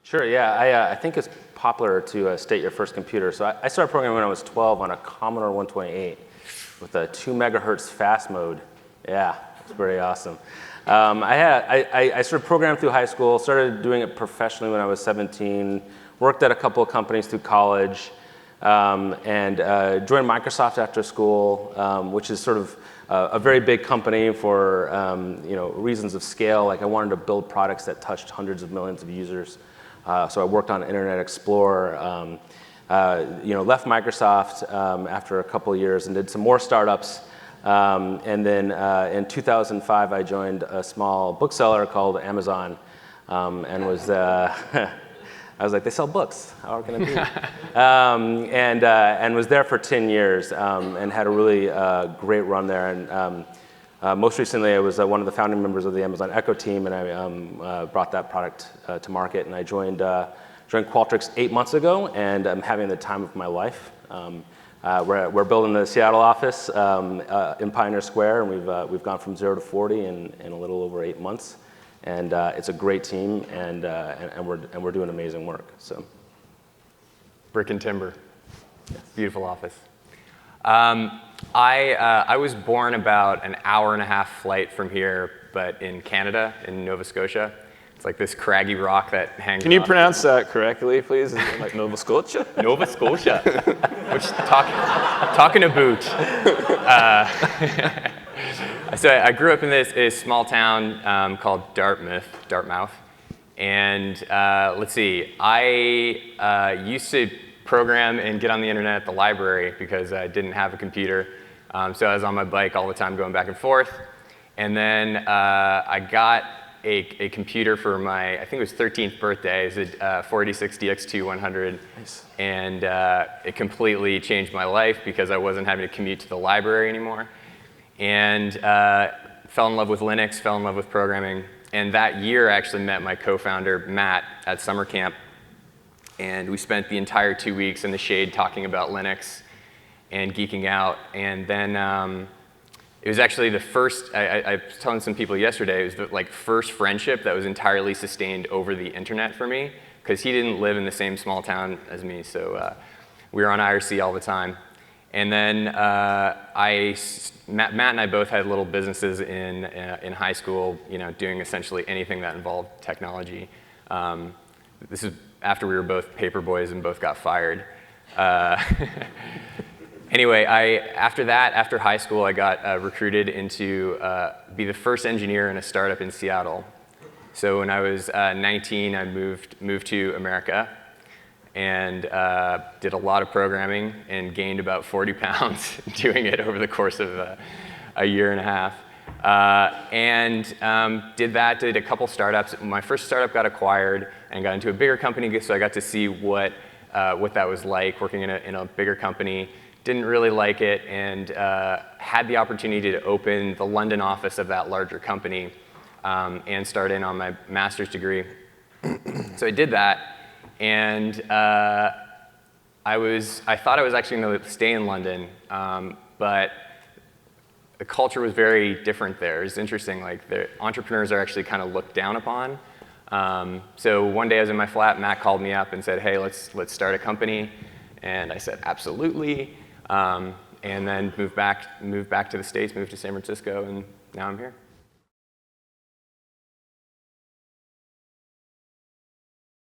Sure, yeah. I think it's popular to state your first computer. So I started programming when I was 12 on a Commodore 128 with a 2 megahertz fast mode. Yeah, it's pretty awesome. I sort of programmed through high school, started doing it professionally when I was 17, worked at a couple of companies through college, and joined Microsoft after school, which is sort of a very big company for reasons of scale. Like I wanted to build products that touched hundreds of millions of users. So I worked on Internet Explorer, left Microsoft after a couple of years and did some more startups. And then in 2005, I joined a small bookseller called Amazon, and was I was like, they sell books. How can it be? And was there for 10 years and had a really great run there. And most recently, I was one of the founding members of the Amazon Echo team, and I brought that product to market. And I joined Qualtrics 8 months ago, and I'm having the time of my life. We're building the Seattle office in Pioneer Square, and we've gone from 0 to 40 in a little over 8 months. And it's a great team, and we're doing amazing work. So, brick and timber, beautiful office. I was born about an hour-and-a-half flight from here, but in Canada, in Nova Scotia. It's like this craggy rock that hangs. Can you pronounce that correctly, please? Is it like Nova Scotia? Nova Scotia. Which talking about. So I grew up in this small town called Dartmouth. And let's see, I used to program and get on the internet at the library because I didn't have a computer. So I was on my bike all the time going back and forth. And then I got a computer for my, I think it was 13th birthday. It was a 486 DX2 100. Nice. And it completely changed my life because I wasn't having to commute to the library anymore. And fell in love with Linux, fell in love with programming. And that year I actually met my co-founder, Matt, at summer camp. And we spent the entire 2 weeks in the shade talking about Linux and geeking out. And then it was actually the first, I was telling some people yesterday, it was the first friendship that was entirely sustained over the internet for me, because he didn't live in the same small town as me. So we were on IRC all the time. And then Matt and I both had little businesses in high school, doing essentially anything that involved technology. This is after we were both paper boys and both got fired. Anyway, after high school, I got recruited into be the first engineer in a startup in Seattle. So when I was 19, I moved to America. And did a lot of programming and gained about 40 pounds doing it over the course of a year and a half. Did a couple startups. My first startup got acquired and got into a bigger company, so I got to see what that was like working in a bigger company. Didn't really like it, and had the opportunity to open the London office of that larger company and start in on my master's degree. So I did that. And I thought I was actually going to stay in London, but the culture was very different there. It's interesting, the entrepreneurs are actually kind of looked down upon. So one day I was in my flat, Matt called me up and said, hey, let's start a company. And I said, absolutely. And then moved back to the States, moved to San Francisco, and now I'm here.